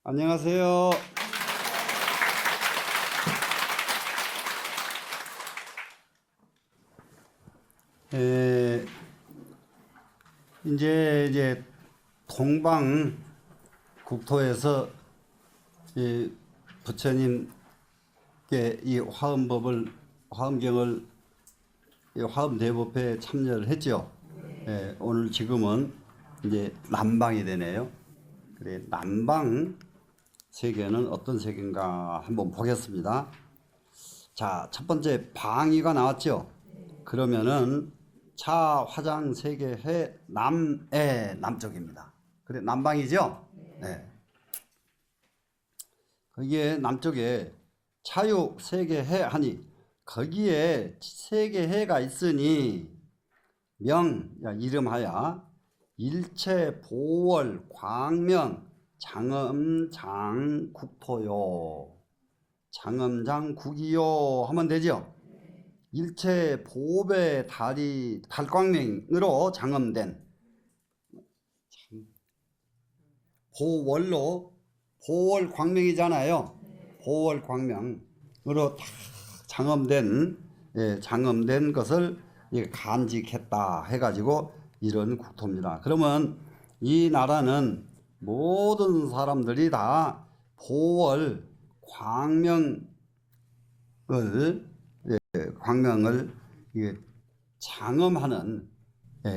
안녕하세요. 이제 동방 국토에서 이 부처님께 이 화엄경을 이 화엄대법회에 참여를 했죠. 오늘 지금은 이제 남방이 되네요. 그래, 남방 세계는 어떤 세계인가 한번 보겠습니다. 자, 첫 번째 방위가 나왔죠. 그러면은 차, 화장, 세계, 해, 남의 남쪽입니다. 그래, 남방이죠? 네. 거기에 남쪽에 차육, 세계, 해 하니 거기에 세계, 해가 있으니 이름하야 일체 보월, 광명, 장엄장, 국토요. 장엄장, 국이요 하면 되죠. 일체 보배 달이 달광명으로 장엄된 보월로 보월 광명이잖아요. 보월 광명으로 다 장엄된 것을 간직했다 해가지고 이런 국토입니다. 그러면 이 나라는 모든 사람들이 다 보월 광명을 장엄하는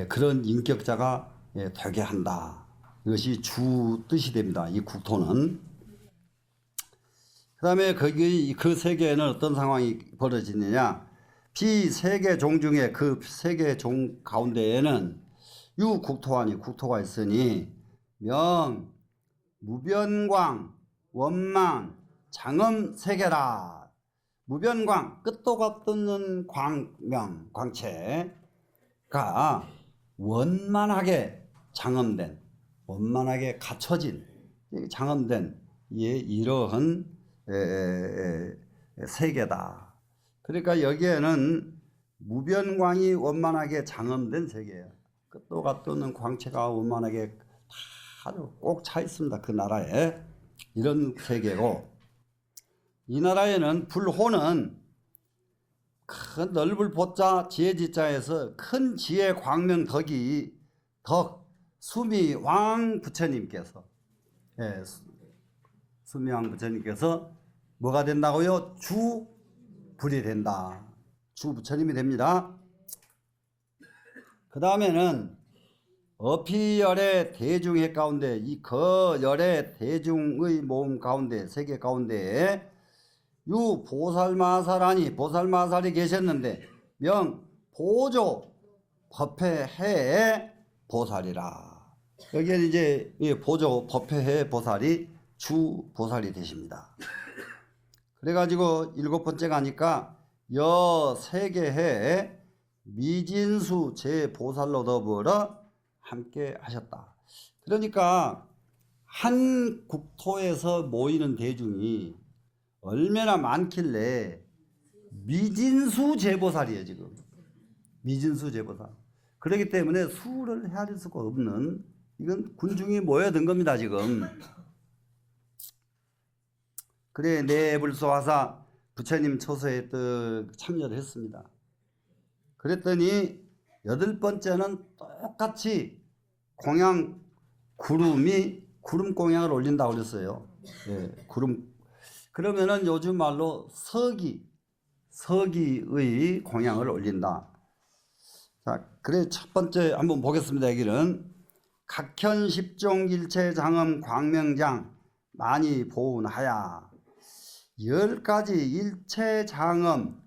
그런 인격자가 되게 한다. 이것이 주 뜻이 됩니다. 이 국토는. 그 다음에 그 세계에는 어떤 상황이 벌어지느냐. 비세계 종 중에 그 세계 종 가운데에는 유국토하니 국토가 있으니 명, 무변광, 원망, 장엄 세계라. 무변광, 끝도 없는 광명, 광채가 원만하게 장엄된, 원만하게 갖춰진, 장엄된 이러한 세계다. 그러니까 여기에는 무변광이 원만하게 장엄된 세계예요. 끝도 없는 광채가 원만하게 아주 꼭 차 있습니다. 그 나라에. 이런 세계고, 이 나라에는 불호는 큰 넓을 보자 지혜지자에서 큰 지혜 광명 수미왕 부처님께서 수미왕 부처님께서 뭐가 된다고요? 주불이 된다. 주 부처님이 됩니다. 그 다음에는 어피열의 대중의 가운데 이 거열의 대중의 모임 가운데 세계 가운데에 유 보살마살하니 보살마살이 계셨는데 명 보조 법회해 보살이라. 여기에는 이제 보조 법회해 보살이 주 보살이 되십니다. 그래가지고 일곱 번째 가니까 여 세계해 미진수 제 보살로 더불어 함께 하셨다. 그러니까 한 국토에서 모이는 대중이 얼마나 많길래 미진수 제보살이에요. 지금 미진수 제보살. 그렇기 때문에 수를 헤아릴 수가 없는, 이건 군중이 모여든 겁니다. 지금. 그래 내불소하사 부처님 처소에 참여를 했습니다. 그랬더니 여덟 번째는 똑같이 구름 공양을 올린다고 그랬어요. 구름. 그러면은 요즘 말로 서기의 공양을 올린다. 자, 그래 첫 번째 한번 보겠습니다. 여기는 각현 십종 일체 장엄 광명장 많이 보은하야. 10가지 일체 장엄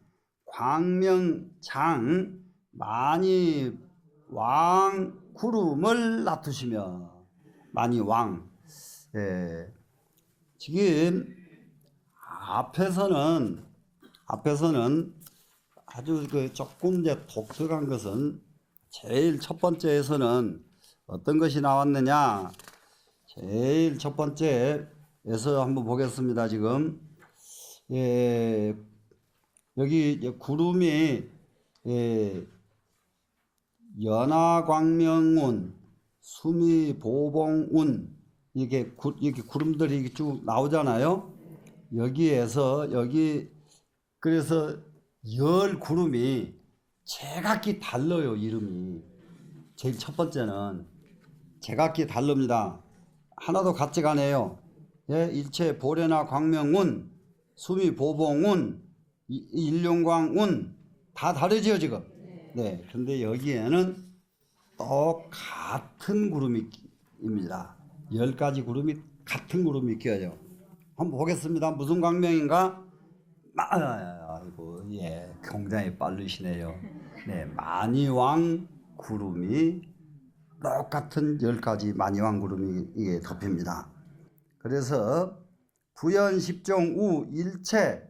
광명장 많이 왕 구름을 놔두시며 많이 왕. 지금 앞에서는 아주 조금 이제 독특한 것은 제일 첫 번째에서는 어떤 것이 나왔느냐. 제일 첫 번째에서 한번 보겠습니다. 지금 여기 구름이 연화광명운, 수미보봉운, 이렇게 구름들이 이렇게 쭉 나오잖아요. 여기에서 그래서 열 구름이 제각기 달라요. 이름이 제일 첫 번째는 제각기 다릅니다. 하나도 같지가 않아요. 예, 일체 보례나 광명운, 수미 보봉운, 일룡광운 다 다르죠 지금. 네, 근데 여기에는 똑같은 구름입니다. 10가지 구름이 같은 구름이 껴요. 한번 보겠습니다. 무슨 광명인가? 아이고, 예, 굉장히 빠르시네요. 네, 만이왕 구름이 똑같은 10가지 만이왕 구름이 이게 덮입니다. 그래서 부연 십종 우 일체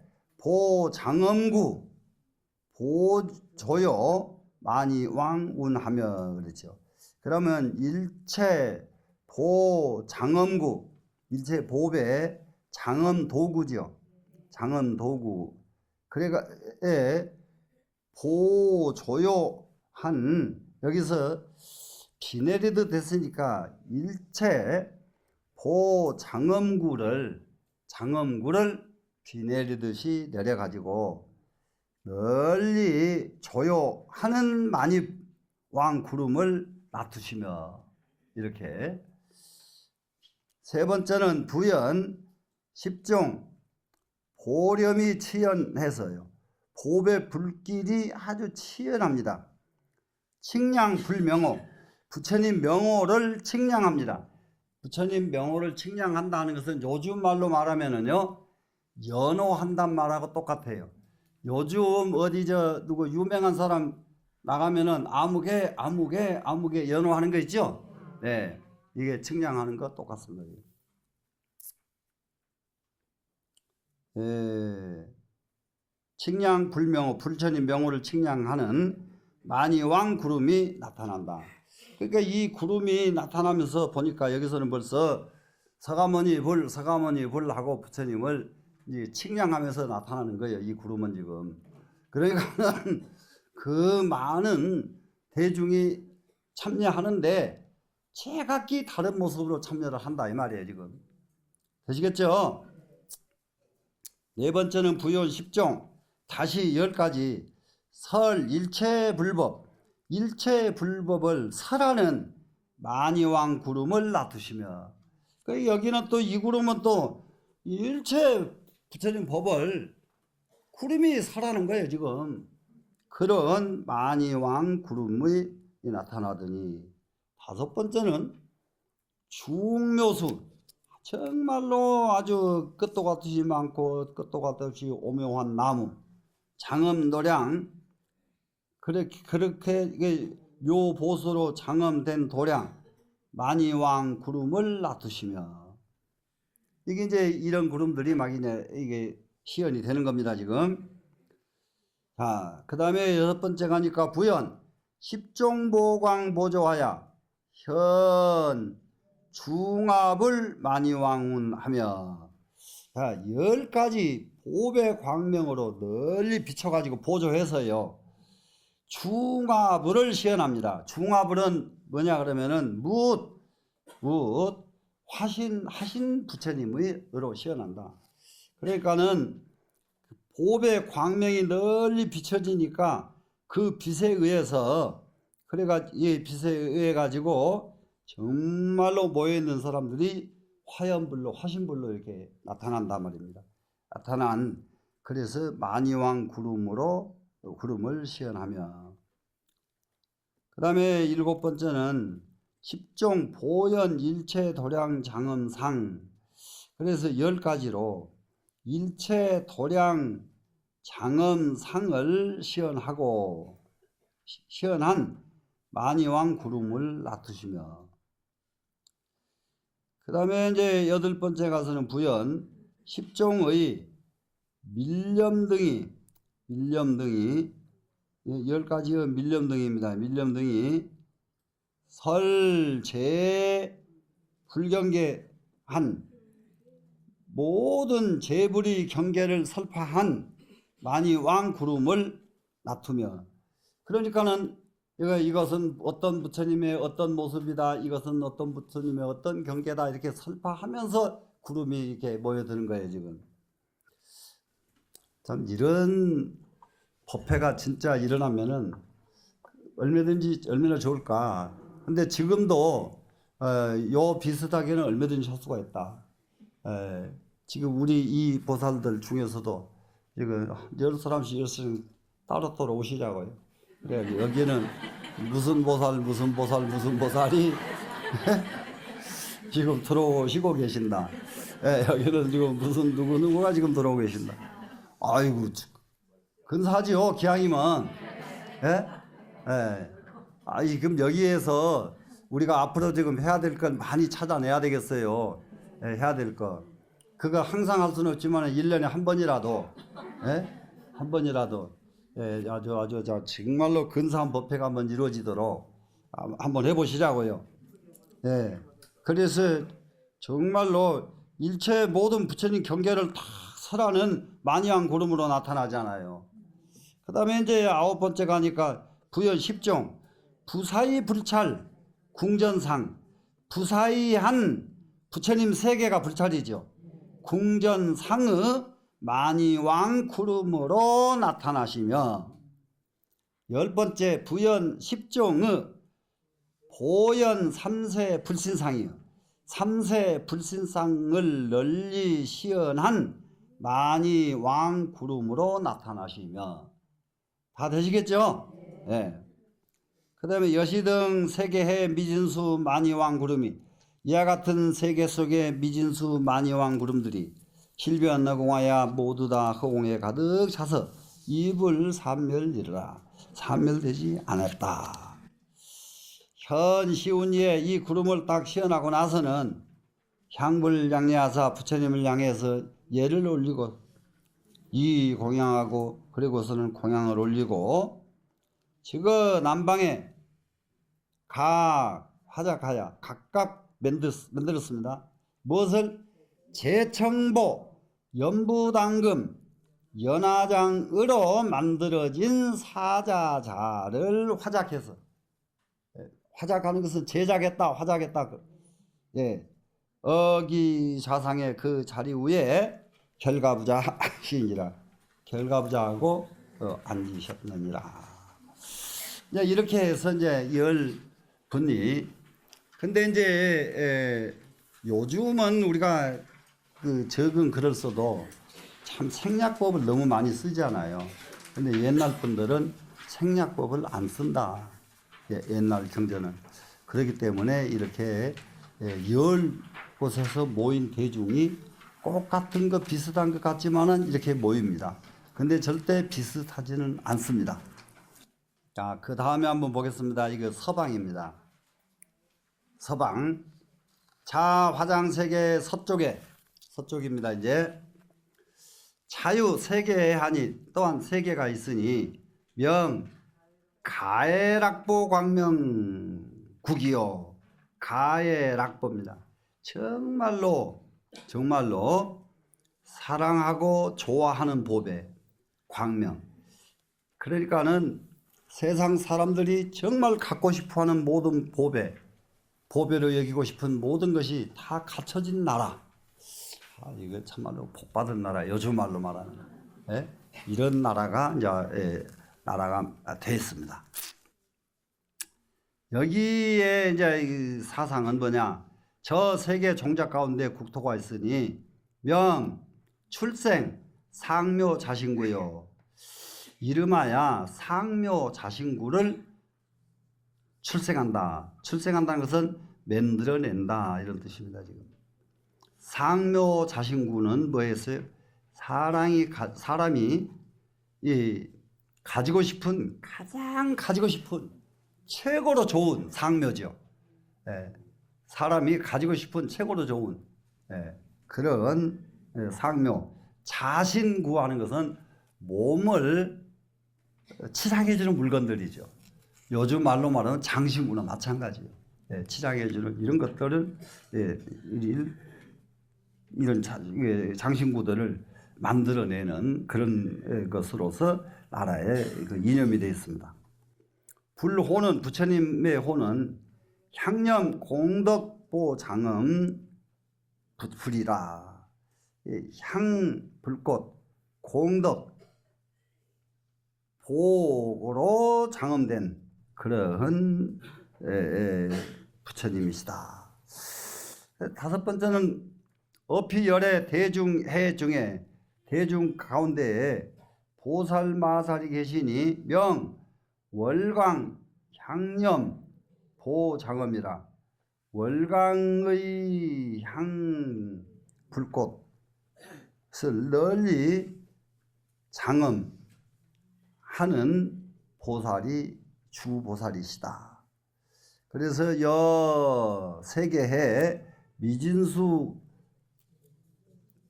보장엄구 보조요 만이왕운하며 그랬죠. 그러면 일체 보장엄구 일체 보배 장엄도구죠. 장엄도구 그래가 보조요한 여기서 비 내리듯 됐으니까 일체 보장엄구를 비 내리듯이 내려가지고 널리 조요하는 만이왕 구름을 놔두시며 이렇게. 세 번째는 부연 십종 보렴이 치연해서요. 보배 불길이 아주 치연합니다. 칭량 불명호 부처님 명호를 칭량합니다. 부처님 명호를 칭량한다는 것은 요즘 말로 말하면은요 연호한단 말하고 똑같아요. 요즘 어디 누구 유명한 사람 나가면은 아무개 연호하는 거 있죠? 네, 이게 칭량하는 거 똑같습니다. 칭량 불명호 부처님 명호를 칭량하는 만이왕 구름이 나타난다. 그러니까 이 구름이 나타나면서 보니까 여기서는 벌써 서가모니 불 하고 부처님을 칭량하면서 나타나는 거예요. 이 구름은 지금. 그러니까는 그 많은 대중이 참여하는데 제각기 다른 모습으로 참여를 한다 이 말이에요. 지금 되시겠죠? 네 번째는 부연 십종 다시 10가지 설 일체불법 일체불법을 설하는 만이왕 구름을 놔두시며 여기는 또 이 구름은 또 일체 부처님 법을 구름이 설하는 거예요. 지금 그런 만이왕 구름이 나타나더니 다섯 번째는 중묘수 정말로 아주 끝도 같이 많고 끝도 같이 오묘한 나무 장엄도량 그렇게 묘보수로 장엄된 도량 만이왕 구름을 놔두시며 이게 이제 이런 구름들이 막 이게 시연이 되는 겁니다. 지금. 자, 그 다음에 여섯 번째 가니까 부연 십종보광 보조하야 현 중합을 만이왕운하며 자, 10가지 보배 광명으로 널리 비춰가지고 보조해서요 중합을 시연합니다. 중합은 뭐냐 그러면은 화신하신 부처님으로 시연한다. 그러니까는 보배 광명이 널리 비춰지니까 그 빛에 의해서 이 빛에 의해 가지고 정말로 모여있는 사람들이 화연불로 화신불로 이렇게 나타난단 말입니다. 그래서 만이왕 구름을 시연하며 그 다음에 일곱 번째는 십종 보연 일체 도량 장엄상 그래서 10가지로 일체 도량 장엄상을 시연한 만이왕 구름을 놔두시며 그 다음에 이제 여덟 번째 가서는 부연 십종의 밀렴등이 10가지의 밀렴등입니다. 밀렴등이 설제 불경계한 모든 제불의 경계를 설파한 만이왕 구름을 놔두며 그러니까는 이것은 어떤 부처님의 어떤 모습이다, 이것은 어떤 부처님의 어떤 경계다, 이렇게 설파하면서 구름이 이렇게 모여드는 거예요, 지금. 참, 이런 법회가 진짜 일어나면은 얼마나 좋을까. 근데 지금도 요 비슷하게는 얼마든지 할 수가 있다. 지금 우리 이 보살들 중에서도 지금 10사람씩 따로따로 오시자고요. 그래, 여기는 무슨 보살이 지금 들어오시고 계신다. 여기는 지금 무슨 누구가 지금 들어오고 계신다. 아이고, 근사하지요, 기왕이면. 그럼 여기에서 우리가 앞으로 지금 해야 될 건 많이 찾아내야 되겠어요. 해야 될 거. 그거 항상 할 수는 없지만 1년에 한 번이라도, 한 번이라도, 아주 정말로 근사한 법회가 한번 이루어지도록 한번 해보시자고요. 그래서 정말로 일체 모든 부처님 경계를 다 설하는 만이왕 구름으로 나타나잖아요. 그 다음에 이제 9번째 가니까 부연 10종, 부사의 불찰, 궁전상, 부사의한 부처님 3개가 불찰이죠. 궁전상의 만이왕 구름으로 나타나시며, 10번째 부연 10종의 보연 3세 불신상이요. 3세 불신상을 널리 시연한 만이왕 구름으로 나타나시며. 다 되시겠죠? 그 다음에 여시등 세계해 미진수 만이왕 구름이, 이와 같은 세계 속의 미진수 만이왕 구름들이 실변너공하야 모두 다 허공에 가득 차서 이불 삼멸이르라. 삼멸되지 않았다. 현 시운이에 이 구름을 딱 시연하고 나서는 향불양례하사 부처님을 향해서 예를 올리고 이 공양하고, 그리고서는 공양을 올리고, 지금 남방에 화작하여 각각 만들었습니다. 무엇을? 제청보, 연부당금, 연화장으로 만들어진 사자자를 화작해서, 화작하는 것은 제작했다, 화작했다. 어기좌상의 그 자리 위에 결가부자 시인이라, 결가부자하고 앉으셨느니라. 이렇게 해서 이제 10분이. 근데 이제 요즘은 우리가 그 적은 글을 써도 참 생략법을 너무 많이 쓰잖아요. 근데 옛날 분들은 생략법을 안 쓴다. 옛날 경전은. 그렇기 때문에 이렇게 10곳에서 모인 대중이 똑같은 것, 비슷한 것 같지만은 이렇게 모입니다. 근데 절대 비슷하지는 않습니다. 자, 그 다음에 한번 보겠습니다. 이거 서방입니다. 서방. 자, 화장세계 서쪽입니다. 이제 자유 세계에 하니, 또한 3개가 있으니 명 가해락보 광명국이요. 가해락보입니다. 정말로 사랑하고 좋아하는 보배, 광명. 그러니까는 세상 사람들이 정말 갖고 싶어하는 모든 보배로 여기고 싶은 모든 것이 다 갖춰진 나라. 이거 참말로 복받은 나라, 요즘 말로 말하는 이런 나라가 이제 나라가 되었습니다. 여기에 이제 이 사상은 뭐냐? 저 세계 종작 가운데 국토가 있으니 명 출생 상묘 자신구요. 이름하여 상묘 자신구를 출생한다. 출생한다는 것은 만들어낸다, 이런 뜻입니다. 지금 상묘 자신구는 뭐였어요? 사람이 가장 가지고 싶은 최고로 좋은 상묘죠. 사람이 가지고 싶은 최고로 좋은 그런 상묘. 자신구하는 것은 몸을 치장해주는 물건들이죠. 요즘 말로 말하면 장신구나 마찬가지예요. 치장해주는 이런 것들은 이런 장신구들을 만들어내는 그런 것으로서 나라의 그 이념이 되어 있습니다. 불호는 부처님의 호는 향념 공덕보 장음 불이라. 향 불꽃 공덕 보고로 장음된 그러한 부처님이시다. 다섯 번째는 어피열의 대중해 중에 대중 가운데에 보살마살이 계시니 명 월광 향념 보장엄이라. 월광의 향 불꽃을 널리 장엄하는 보살이 주보살이시다. 그래서 여 세계에 미진수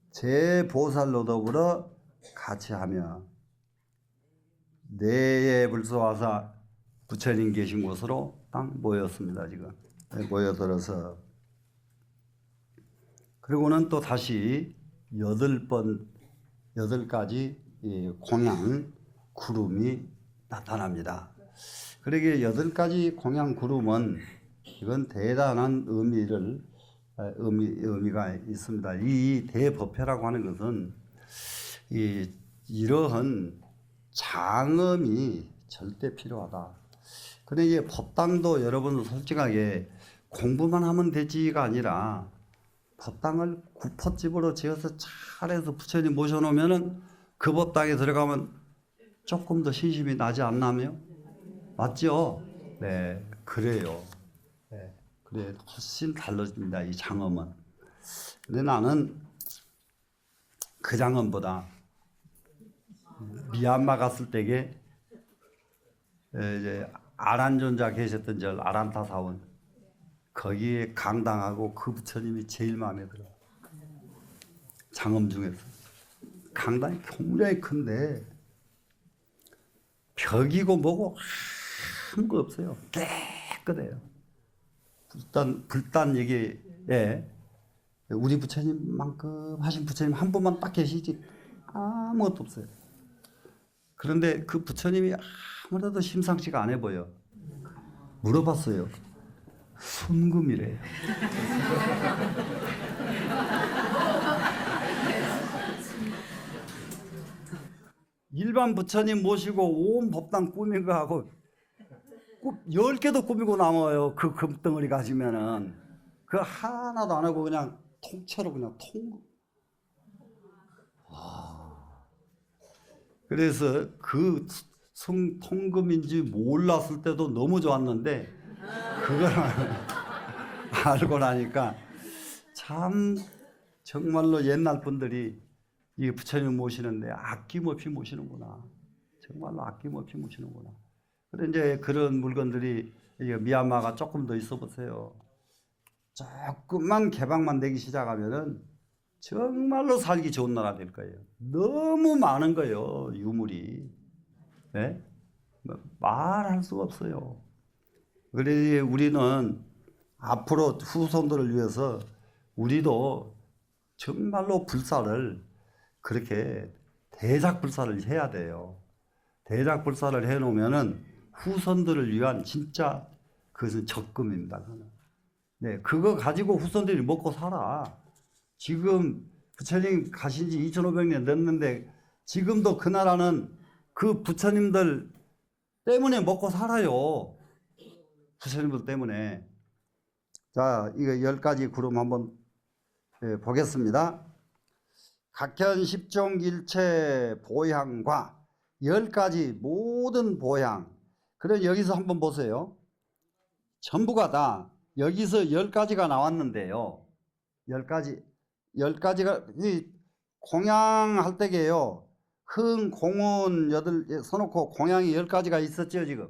제보살로 더불어 같이 하며 내에 불소와사 부처님 계신 곳으로 딱 모였습니다. 지금 모여들어서. 그리고는 또 다시 8가지 공양 구름이 나타납니다. 그러기에 8가지 공양 구름은 이건 대단한 의미가 있습니다. 이 대법회라고 하는 것은 이러한 장엄이 절대 필요하다. 그러니 법당도 여러분 솔직하게 공부만 하면 되지가 아니라 법당을 구포집으로 지어서 잘해서 부처님 모셔놓으면은 그 법당에 들어가면 조금 더 신심이 나지 않나며? 맞죠? 네, 그래요. 네, 그래 훨씬 달라집니다. 이 장엄은. 근데 나는 그 장엄보다 미얀마 갔을 때에 이제 아란존자 계셨던 절 아란타 사원 거기에 강당하고 그 부처님이 제일 마음에 들어. 장엄 중에서 강당이 굉장히 큰데 벽이고 뭐고 아무것도 없어요. 깨끗해요. 불단 얘기에 우리 부처님만큼 하신 부처님 한 분만 딱 계시지 아무것도 없어요. 그런데 그 부처님이 아무래도 심상치가 않아 보여. 물어봤어요. 순금이래요. 일반 부처님 모시고 온 법당 꾸민 거 하고 10개도 꾸미고 남아요. 그 금덩어리 가지면은 그 하나도 안 하고 그냥 통째로 그냥 그래서 그 통금인지 몰랐을 때도 너무 좋았는데 그걸 알고 나니까 참 정말로 옛날 분들이 이 부처님 모시는데 아낌없이 모시는구나. 정말로 아낌없이 모시는구나. 그런데 이제 그런 물건들이 미얀마가 조금 더 있어 보세요. 조금만 개방만 되기 시작하면은 정말로 살기 좋은 나라 될 거예요. 너무 많은 거예요, 유물이. 네? 말할 수가 없어요. 그래서 우리는 앞으로 후손들을 위해서 우리도 정말로 불사를 그렇게 대작불사를 해야 돼요. 대작불사를 해놓으면은 후손들을 위한 진짜 그것은 적금입니다. 네, 그거 가지고 후손들이 먹고 살아. 지금 부처님 가신 지 2500년 됐는데 지금도 그 나라는 그 부처님들 때문에 먹고 살아요. 부처님들 때문에. 자, 이거 10가지 구름 한번 보겠습니다. 각현 10종 일체 보향과 10가지 모든 보향. 그럼 여기서 한번 보세요. 전부가 다 여기서 10가지가 나왔는데요. 10가지가 이 공양할 때게요. 흥, 공운 8 써놓고 공양이 10가지가 있었죠, 지금.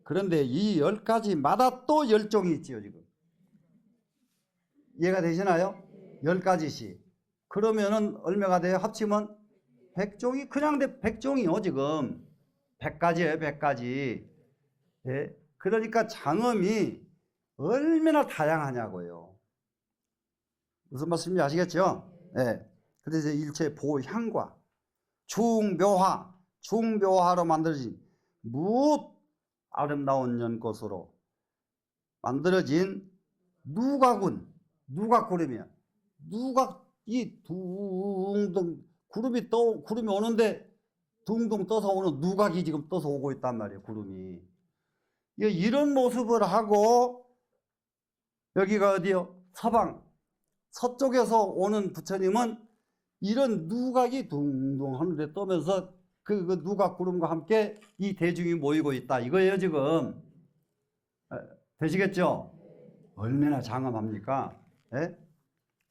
그런데 이 10가지마다 또 10종이 있지요, 지금. 이해가 되시나요? 10가지씩. 그러면은 얼마가 돼요? 합치면 100종이 그냥 100종이요, 지금. 100가지예요, 100가지. 예? 그러니까 장엄이 얼마나 다양하냐고요. 무슨 말씀인지 아시겠죠? 예. 그래서 일체 보향과 중묘화로 만들어진 무엇 아름다운 연꽃으로 만들어진 누각군, 누각구름이야. 누각이 둥둥 구름이 오는데 둥둥 떠서 오는 누각이 지금 떠서 오고 있단 말이에요. 구름이. 이런 모습을 하고 여기가 어디요? 서방, 서쪽에서 오는 부처님은 이런 누각이 둥둥 하는데 떠면서 그 누각 구름과 함께 이 대중이 모이고 있다 이거예요. 지금 되시겠죠? 얼마나 장엄합니까? 예?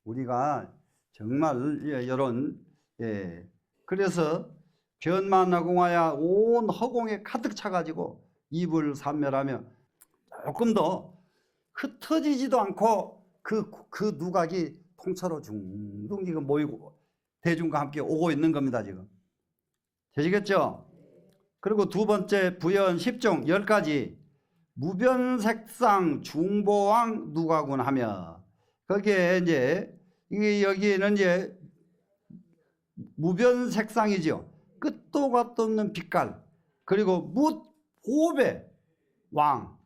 우리가 정말 이런 그래서 변만허공하야 온 허공에 가득 차가지고 입을 삼멸하며 조금 더 흩어지지도 않고 그 누각이 통째로 둥둥 지금 모이고 대중과 함께 오고 있는 겁니다. 지금 되시겠죠? 그리고 두 번째 부연 10종 10가지 무변색상 중보왕 누각군 하며 거기에 이제 여기에는 이제 무변색상이죠. 끝도 갓도 없는 빛깔 그리고 보배 왕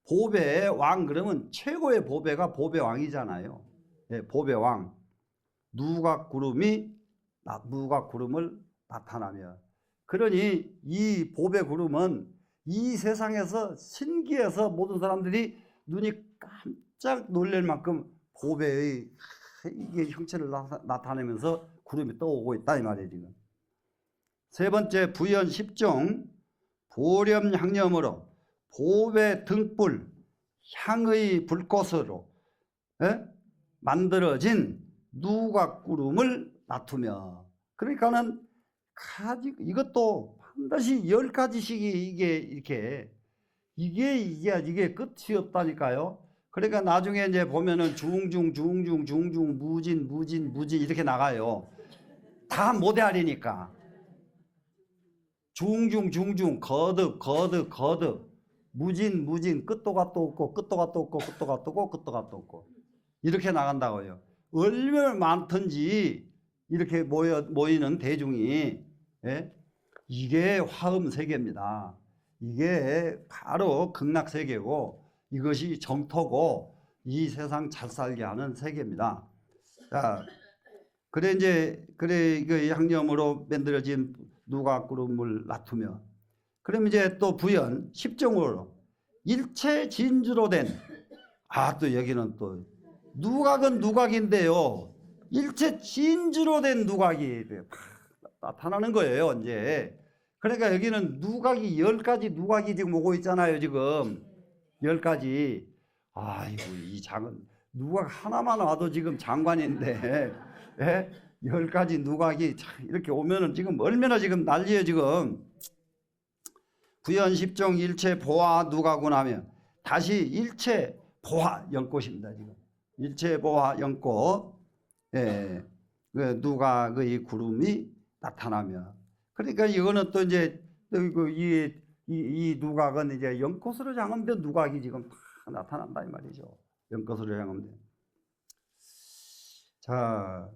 보배의 왕 그러면 최고의 보배가 보배왕이잖아요. 네, 보배왕 누각구름을 나타나며 그러니 이 보배구름은 이 세상에서 신기해서 모든 사람들이 눈이 깜짝 놀랄 만큼 보배의 이게 형체를 나타내면서 구름이 떠오고 있다 이 말이에요. 지금 세 번째 부연 10종 보렴향념으로 보배 등불 향의 불꽃으로 만들어진 누각구름을 놔두며 그러니까는 이것도 반드시 10가지씩이 이게 끝이 없다니까요. 그러니까 나중에 이제 보면은 중중 무진 이렇게 나가요. 다 못 헤아리니까. 중중 거듭 무진 끝도 갓도 없고 이렇게 나간다고요. 얼마나 많든지 이렇게 모이는 대중이 이게 화엄세계입니다. 이게 바로 극락세계고 이것이 정토고 이 세상 잘 살게 하는 세계입니다. 자, 그래 그 향념으로 만들어진 누각구름을 놔두며 그럼 이제 또 부연 10종으로 일체 진주로 된 또 여기는 또 누각은 누각인데요. 일체 진주로 된 누각이 나타나는 거예요. 이제 그러니까 여기는 누각이 10가지 누각이 지금 오고 있잖아요. 지금 10가지. 아이고 이 작은 누각 하나만 와도 지금 장관인데 10가지 누각이 이렇게 오면은 지금 얼마나 지금 난리예요. 지금 부연 10종 일체 보화 누각군 하며 다시 일체 보화 연꽃입니다. 지금 일체 보화 연꽃 누각의 구름이 나타나며 그러니까 이거는 또 이제 이 누각은 이제 연꽃으로 장엄된 누각이 지금 다 나타난다 이 말이죠. 연꽃으로 장엄된. 자,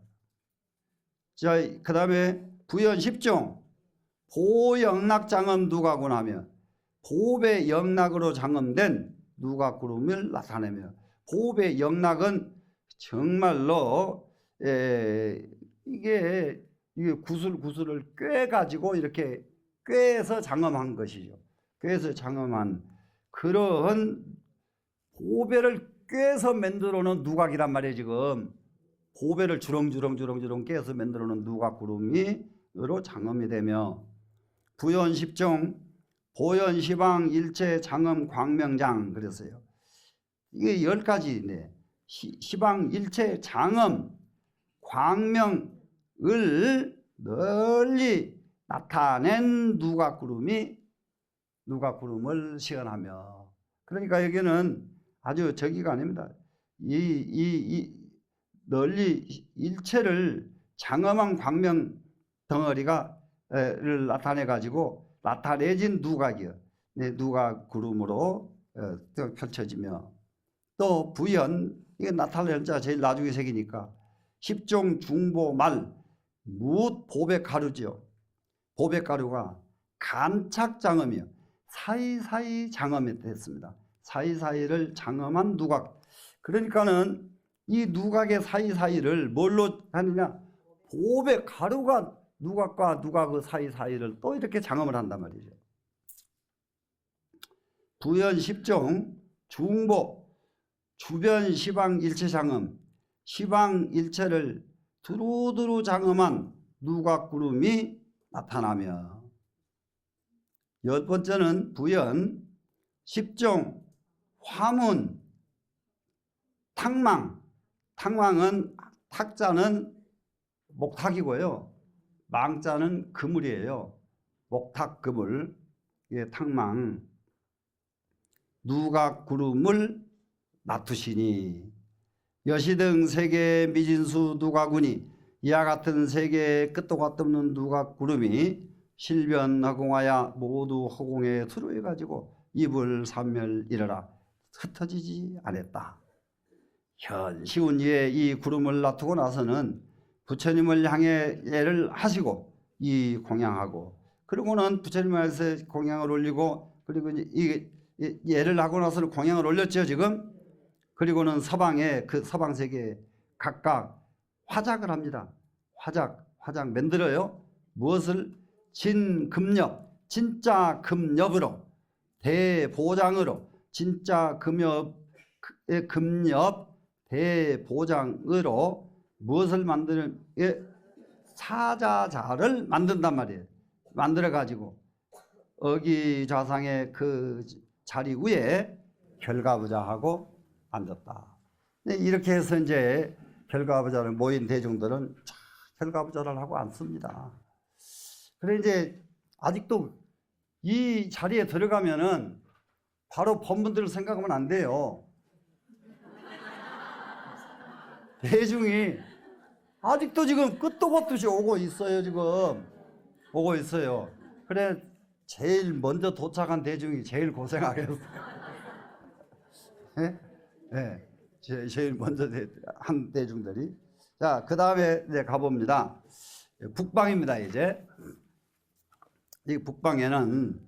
그 다음에 부연 10종 보영락 장엄 누각군 하며 보배 영락으로 장엄된 누각구름을 나타내며 보배 영락은 정말로 이게 구슬을 꿰가지고 이렇게 꿰서 장엄한 것이죠. 꿰서 장엄한 그런 보배를 꿰서 만들어 놓은 누각이란 말이에요. 지금 보배를 주렁주렁 꿰서 만들어 놓은 누각구름으로 장엄이 되며 부연 10종 보연 시방 일체 장엄 광명장 그랬어요. 이게 10가지인데 시방 일체 장엄 광명을 널리 나타낸 누각구름을 시연하며 그러니까 여기는 아주 저기가 아닙니다. 널리 일체를 장엄한 광명 덩어리를 나타내 가지고 나타내진 누각이요. 누각구름으로 펼쳐지며 또 부연 이게 나타낼 자 제일 나중에 색이니까 10종 중보 말 무 보배가루죠. 보배가루가 간착장엄이요. 사이사이 장엄했습니다. 사이사이를 장엄한 누각. 그러니까는 이 누각의 사이사이를 뭘로 하느냐? 보배 가루가 누각과 누각의 사이사이를 또 이렇게 장엄을 한단 말이죠. 부연 십종 중보 주변 시방 일체 장엄, 시방 일체를 두루두루 장엄한 누각구름이 나타나며, 열 번째는 부연 십종 화문 탁망. 탁망은 탁자는 목탁이고요, 망자는 그물이에요. 목탁 그물, 예, 탁망. 누각구름을 나투시니 여시등 세계 미진수 누각군이 이와 같은 세계의 끝도 같도 없는 누각구름이 실변허공하여 모두 허공에 투루해 가지고 이불 삼멸 이르라 흩어지지 않았다. 현시운 이에 이 구름을 놔두고 나서는 부처님을 향해 예를 하시고 이 공양하고, 그리고는 부처님을 해서 공양을 올리고, 그리고 이 예를 하고 나서는 공양을 올렸죠 지금. 그리고는 서방에, 그 서방 세계에 각각 화작을 합니다. 화작 만들어요. 무엇을? 진금엽, 진짜 금엽으로, 대보장으로, 진짜 금엽 대보장으로 무엇을 만드는? 사자자를 만든단 말이에요. 만들어 가지고 어기좌상의 그 자리 위에 결가부자하고 앉았다. 이렇게 해서 이제 결가부자를 모인 대중들은 결가부자를 하고 앉습니다. 그래 이제 아직도 이 자리에 들어가면은 바로 본분들을 생각하면 안 돼요. 대중이 아직도 지금 끝도 없듯이 오고 있어요. 지금 오고 있어요. 그래 제일 먼저 도착한 대중이 제일 고생하겠어요. 네? 네. 제일 먼저 한 대중들이. 자, 그 다음에 이제 가봅니다. 북방입니다. 이제 이 북방에는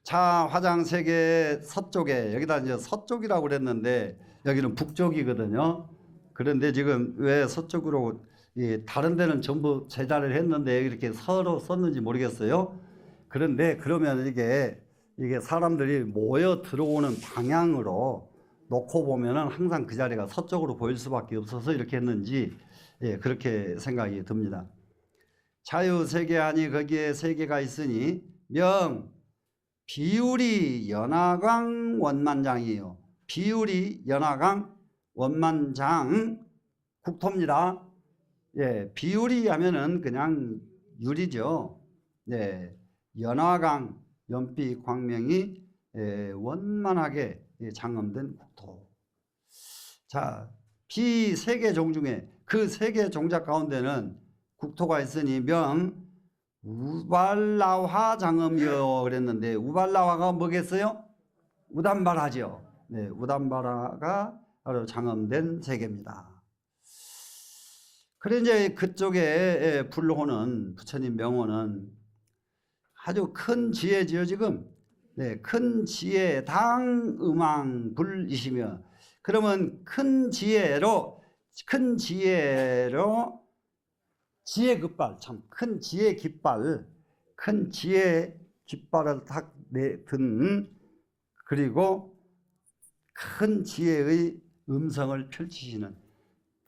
자 화장 세계 서쪽에, 여기다 이제 서쪽이라고 그랬는데 여기는 북쪽이거든요. 그런데 지금 왜 서쪽으로, 다른 데는 전부 제자를 했는데 이렇게 서로 썼는지 모르겠어요. 그런데 그러면 이게 사람들이 모여 들어오는 방향으로 놓고 보면은 항상 그 자리가 서쪽으로 보일 수밖에 없어서 이렇게 했는지, 그렇게 생각이 듭니다. 자유세계하니 거기에 세계가 있으니 명 비율이 연화강 원만장이에요. 비율이 연화강 원만장 국토입니다. 예, 비율이 하면은 그냥 유리죠. 예, 연화강 연비 광명이 원만하게 장엄된 국토. 자, 비 세 개 종 중에 그 세 개 종작 가운데는 국토가 있으니 명 우발라화 장엄이요 그랬는데, 우발라화가 뭐겠어요? 우담바라죠. 네, 우담바라가 바로 장엄된 세계입니다. 그래 이제 그쪽에 불호는 부처님 명호는 아주 큰 지혜지요 지금. 네, 큰 지혜 당음왕불이시며, 그러면 큰 지혜로 지혜 깃발, 참 큰 지혜 깃발, 큰 지혜 깃발을 탁 든, 그리고 큰 지혜의 음성을 펼치시는,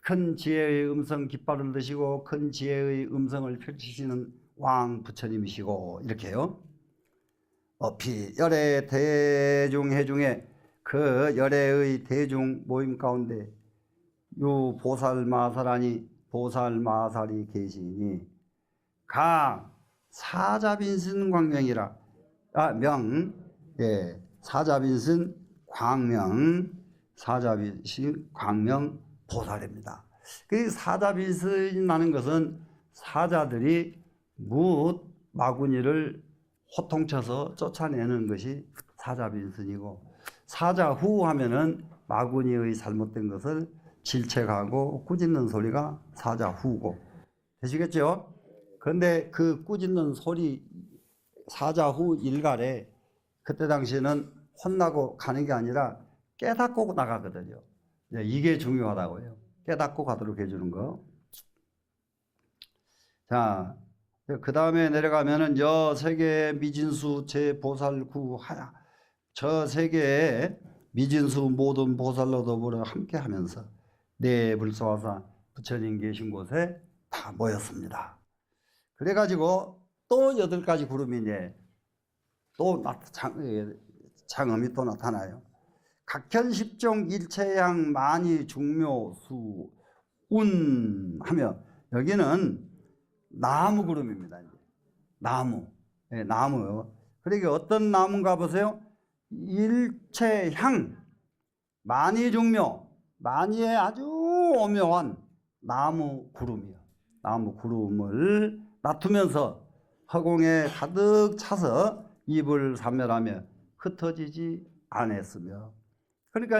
큰 지혜의 음성 깃발을 드시고 큰 지혜의 음성을 펼치시는 왕 부처님이시고, 이렇게요. 어피 열애 대중회 중에 그 열애의 대중 모임 가운데 유 보살마살하니 보살마살이 계시니 강 사자빈신 광명이라. 사자빈신 광명, 사자빈신 광명 보살입니다. 그 사자빈신이라는 것은 사자들이 무 마구니를 호통쳐서 쫓아내는 것이 사자빈신이고, 사자후 하면은 마구니의 잘못된 것을 질책하고 꾸짖는 소리가 사자후고, 되시겠죠? 그런데 그 꾸짖는 소리 사자후 일갈에 그때 당시에는 혼나고 가는 게 아니라 깨닫고 나가거든요. 이게 중요하다고요. 깨닫고 가도록 해주는 거. 자, 그 다음에 내려가면은 여 세계 미진수 제보살구 하야. 저 세계의 미진수 모든 보살로 더불어 함께 하면서 네 불소화사 부처님 계신 곳에 다 모였습니다. 그래가지고 또 8가지 구름이 이제 또 장엄이 또 나타나요. 각현 십종 일체양 만이 중묘 수운 하며 여기는 나무 구름입니다. 이제. 나무. 네, 나무요. 그러니까 어떤 나무인가 보세요. 일체향 만이 중묘 만이의 아주 오묘한 나무 구름이요. 나무 구름을 놔두면서 허공에 가득 차서 입을 삼멸하며 흩어지지 않았으며. 그러니까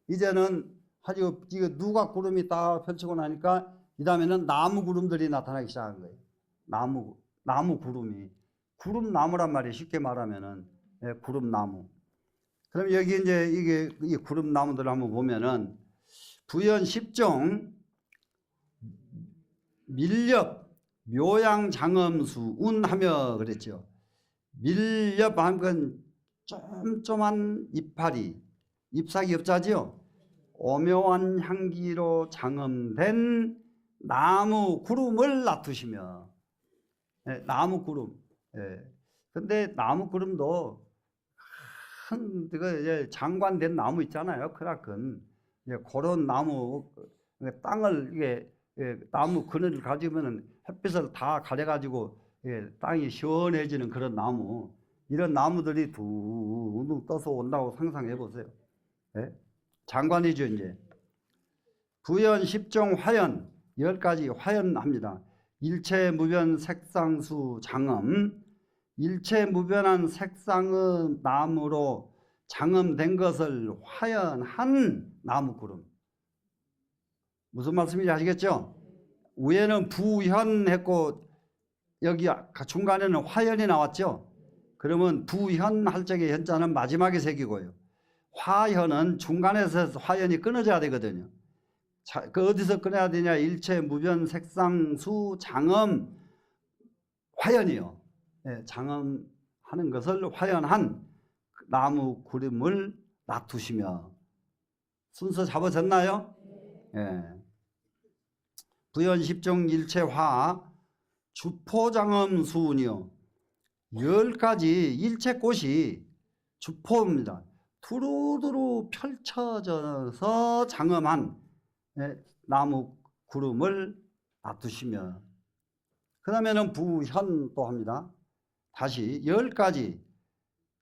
이제는 아주 이거 누가 구름이 딱 펼치고 나니까 이 다음에는 나무 구름들이 나타나기 시작한 거예요. 나무 구름이 구름 나무란 말이 쉽게 말하면은 구름 나무. 그럼 여기 이제 이게 이 구름 나무들 한번 보면은 부연 10종 밀렵 묘양 장엄수 운하며 그랬죠. 밀렵 하면 쫌쫌한 이파리 잎사귀 엽자지요. 오묘한 향기로 장엄된 나무 구름을 놔두시며. 나무 구름. 근데 나무 구름도 큰 장관된 나무 있잖아요. 크나큰 그런 나무 땅을 이게 나무 그늘을 가지면은 햇빛을 다 가려가지고 땅이 시원해지는 그런 나무. 이런 나무들이 둥둥 떠서 온다고 상상해 보세요. 장관이죠. 이제 부연 10종 화연 10가지 화연합니다. 일체무변 색상수 장엄 일체무변한 색상의 나무로 장엄된 것을 화연한 나무구름. 무슨 말씀인지 아시겠죠? 위에는 부현했고 여기 중간에는 화연이 나왔죠. 그러면 부현 할 적의 현자는 마지막에 새기고요. 화현은 중간에서 화연이 끊어져야 되거든요. 자, 그 어디서 끊어야 되냐? 일체 무변 색상수 장엄 화연이요. 장엄하는 것을 화연한 나무 구름을 놔두시며. 순서 잡아졌나요? 부연 10종 일체화 주포장엄 수운이요. 10가지 일체꽃이 주포입니다. 두루두루 펼쳐져서 장엄한 나무 구름을 놔두시며. 그 다음에는 부현 또 합니다. 다시 10가지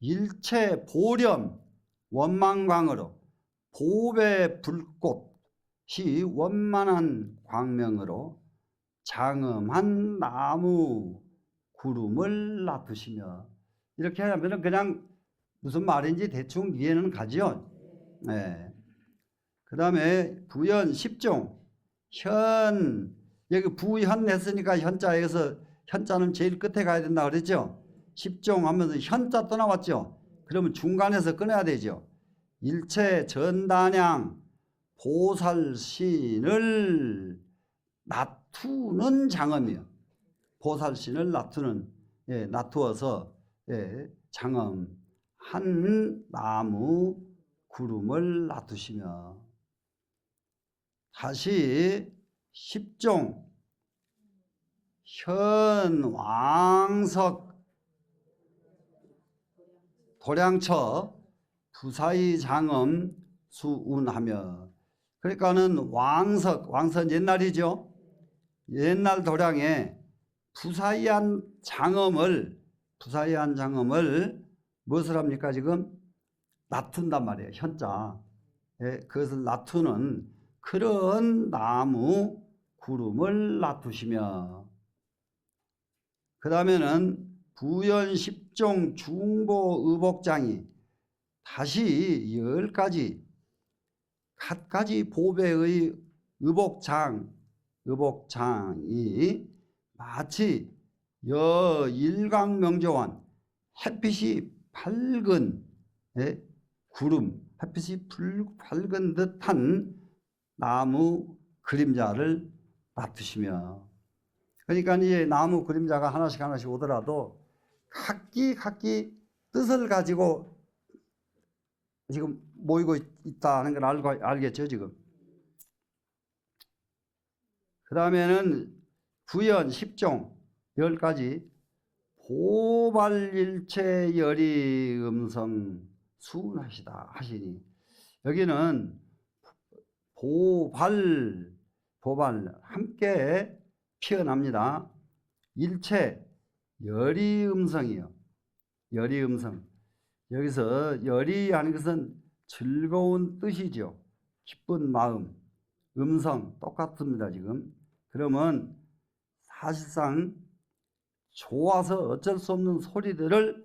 일체 보렴 원망광으로 보배 불꽃이 원만한 광명으로 장엄한 나무 구름을 놔두시며. 이렇게 하면 그냥 무슨 말인지 대충 이해는 가죠. 그 다음에 부연 10종 현 여기 부현 했으니까 현자에서 현자는 제일 끝에 가야 된다 그랬죠. 10종 하면서 현자 또 나왔죠. 그러면 중간에서 끊어야 되죠. 일체 전단양 보살신을 놔두는 장엄이요. 보살신을 놔두는 놔두어서 장엄한 나무 구름을 놔두시며. 다시 10종 현왕석 도량처 부사의 장엄 수운하며. 그러니까는 왕선 옛날이죠. 옛날 도량에 부사의한 장엄을 무엇을 합니까? 지금 놔둔단 말이에요. 현자. 그것을 놔두는 그런 나무 구름을 놔두시며. 그 다음에는 부연 10종 중보 의복장이 다시 10가지 갖가지 보배의 의복장이 마치 일광명조한 햇빛이 밝은 구름, 햇빛이 밝은 듯한 나무 그림자를 놔두시며, 그러니까 이제 나무 그림자가 하나씩 하나씩 오더라도 각기 뜻을 가지고 지금 모이고 있다는 걸 알겠죠 지금. 그 다음에는 구연 10종 10가지 보발일체 열이 음성 수운하시다 하시니, 여기는 보발 함께 피어납니다. 일체 열이 음성이요. 열이 음성. 여기서 열이 하는 것은 즐거운 뜻이죠. 기쁜 마음. 음성 똑같습니다 지금. 그러면 사실상 좋아서 어쩔 수 없는 소리들을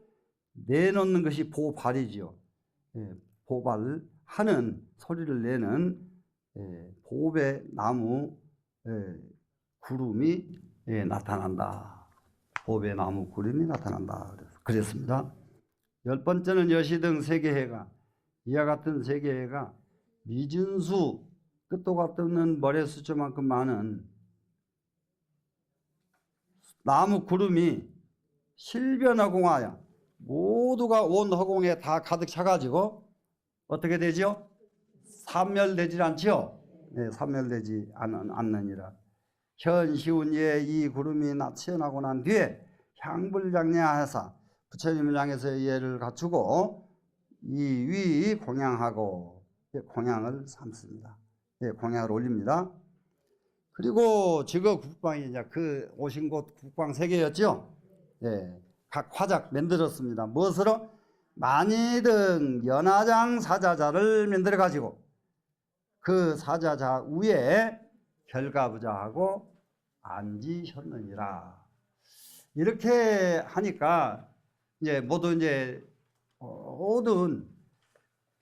내놓는 것이 보발이지요. 보발하는 소리를 내는 보배 나무 구름이 나타난다. 보배 나무 구름이 나타난다. 그랬습니다. 10번째는 여시등 세계해가, 이와 같은 세계해가 미준수 끝도 같은 머리수조만큼 많은 나무 구름이 실변허공하여 모두가 온 허공에 다 가득 차가지고 어떻게 되죠? 산멸되지 않지요? 네, 산멸되지 않느니라. 현시운예 이 구름이 튀어나고 난 뒤에 향불장려하사 부처님을 향해서 예를 갖추고 이 위 공양하고 공양을 삼습니다. 예, 공양을 올립니다. 그리고 지거 국방이 이제 그 오신 곳 국방 3개였죠. 예, 각 화작 만들었습니다. 무엇으로? 만이등 연화장 사자자를 만들어 가지고 그 사자자 위에 결가부자하고 앉으셨느니라. 이렇게 하니까 이제 모두 이제 모든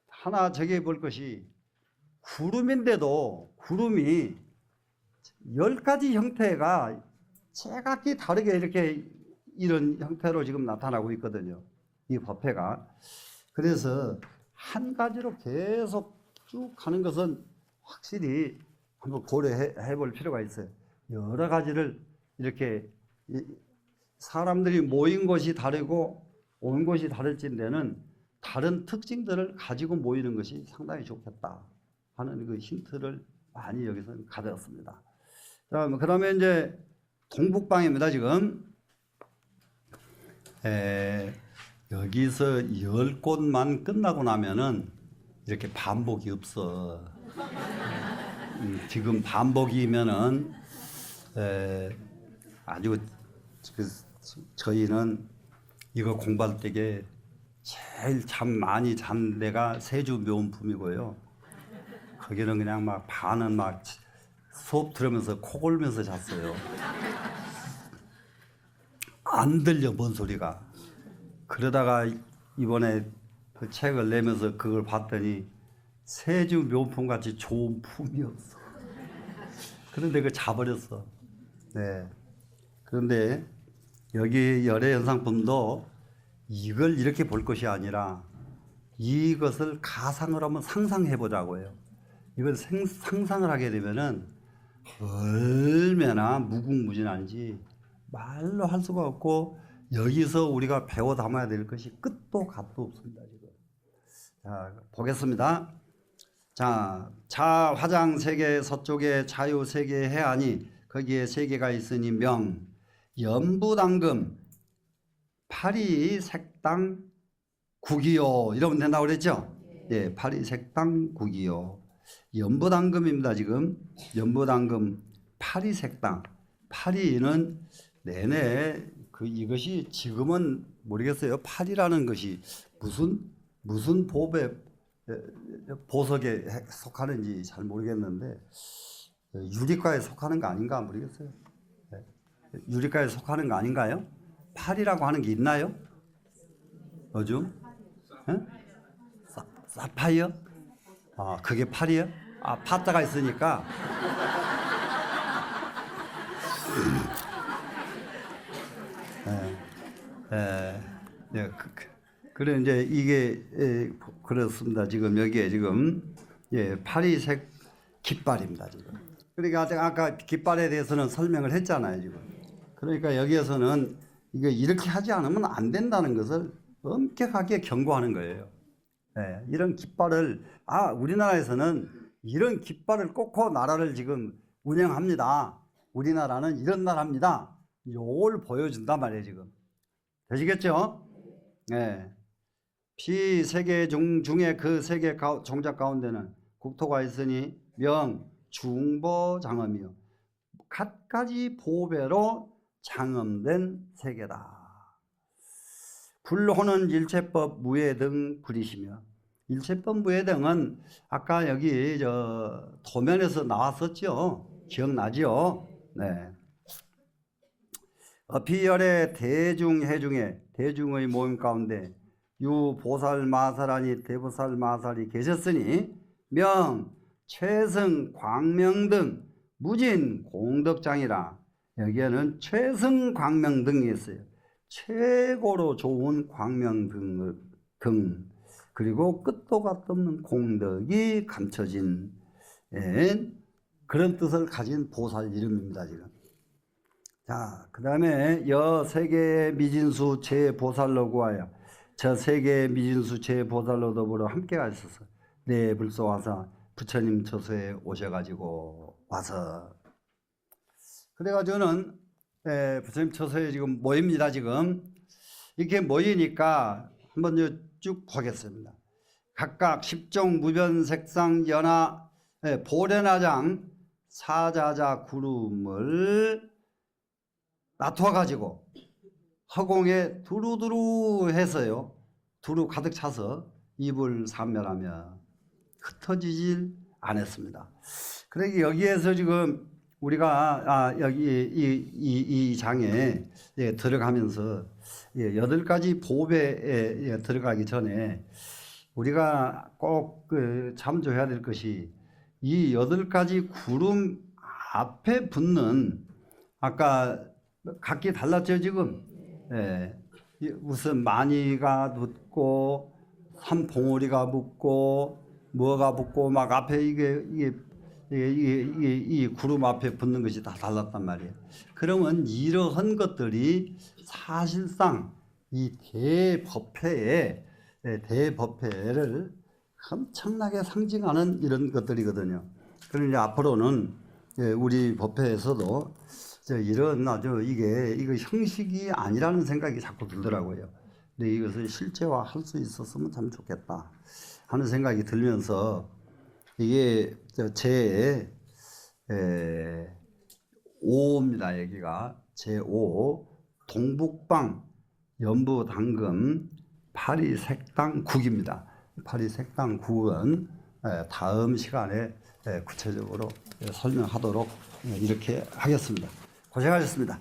하나 정해 볼 것이, 구름인데도 구름이 10가지 형태가 제각기 다르게 이렇게 이런 형태로 지금 나타나고 있거든요. 이 법회가. 그래서 한 가지로 계속 쭉 가는 것은 확실히 한번 고려해 볼 필요가 있어요. 여러 가지를 이렇게 사람들이 모인 곳이 다르고 온 곳이 다를진데는 다른 특징들을 가지고 모이는 것이 상당히 좋겠다 하는 그 힌트를 많이 여기서 가졌습니다. 자, 그러면 이제 동북방입니다, 지금. 여기서 10곳만 끝나고 나면은 이렇게 반복이 없어. 지금 반복이면은 아주 저희는 이거 공부할 때게 제일 잠 많이 잔 데가 세주 묘원품이고요. 거기는 그냥 막 반은 막 수업 들으면서 코 골면서 잤어요. 안 들려, 뭔 소리가. 그러다가 이번에 그 책을 내면서 그걸 봤더니 세주 묘품 같이 좋은 품이 없어. 그런데 그 자버렸어. 네. 그런데 여기 열애연상품도 이걸 이렇게 볼 것이 아니라 이것을 가상을 한번 상상해 보자고요. 이걸 상상을 하게 되면은 얼마나 무궁무진한지 말로 할 수가 없고, 여기서 우리가 배워 담아야 될 것이 끝도 갓도 없습니다, 지금. 자, 보겠습니다. 자, 화장 세계 서쪽에 자유 세계 해안이 거기에 세계가 있으니 명, 연부당금, 파리색당 국이요. 이러면 된다고 그랬죠? 예, 파리색당 국이요. 연부당금입니다, 지금. 연부당금, 파리색당. 파리는 내내 이것이 지금은 모르겠어요. 파리라는 것이 무슨 보석에 속하는지 잘 모르겠는데 유리과에 속하는 거 아닌가 모르겠어요. 유리과에 속하는 거 아닌가요? 파리라고 하는 게 있나요? 요즘? 사파이어? 아, 그게 파리요? 아, 파자가 있으니까. 그래 이제 이게 그렇습니다. 지금 여기에 지금 파리색 깃발입니다. 지금. 그러니까 아까 깃발에 대해서는 설명을 했잖아요. 지금. 그러니까 여기에서는 이게 이렇게 하지 않으면 안 된다는 것을 엄격하게 경고하는 거예요. 이런 깃발을 우리나라에서는 이런 깃발을 꽂고 나라를 지금 운영합니다. 우리나라는 이런 나라입니다. 이걸 보여준단 말이에요. 지금. 되시겠죠? 피세계 중에 그 세계 종작 가운데는 국토가 있으니 명, 중보, 장엄이요. 갖가지 보배로 장엄된 세계다. 불호는 일체법 무예 등 불이시며, 일체법 무예 등은 아까 여기 도면에서 나왔었죠. 기억나죠? 네. 어피열의 대중해중에 대중의 모임 가운데 유보살 마살하니 대보살 마살이 계셨으니 명, 최승, 광명 등 무진 공덕장이라. 여기에는 최승, 광명 등이 있어요. 최고로 좋은 광명 등 그리고 끝도 갓 없는 공덕이 감춰진 그런 뜻을 가진 보살 이름입니다. 지금. 자, 그 다음에 여 세계의 미진수 제보살로 구하여 저 세계의 미진수 제보살로 더불어 함께 가셔서 내 불소와사 부처님 처소에 오셔가지고 와서 그래가지고는 부처님 처소에 지금 모입니다. 지금 이렇게 모이니까 한번 쭉 보겠습니다. 각각 십종 무변색상 연하 보련화장 사자자 구름을 놔둬 가지고 허공에 두루두루 해서요. 두루 가득 차서 입을 삼멸하며 흩어지질 않았습니다. 그러니까 여기에서 지금 우리가 여기 이 장에 들어가면서 8가지 보배에 들어가기 전에 우리가 꼭 참조해야 될 것이 이 8가지 구름 앞에 붙는 아까 각기 달랐죠 지금. 무슨 마니가 붙고 산봉우리가 붙고 뭐가 붙고 막 앞에 이 구름 앞에 붙는 것이 다 달랐단 말이에요. 그러면 이러한 것들이 사실상 이 대법회를 엄청나게 상징하는 이런 것들이거든요. 그러니 앞으로는 우리 법회에서도 이런 이거 형식이 아니라는 생각이 자꾸 들더라고요. 근데 이것을 실제화할 수 있었으면 참 좋겠다 하는 생각이 들면서 이게 제 5입니다. 여기가 제5 동북방 연부당금 파리색당국입니다. 파리색당국은 다음 시간에 구체적으로 설명하도록 이렇게 하겠습니다. 고생하셨습니다.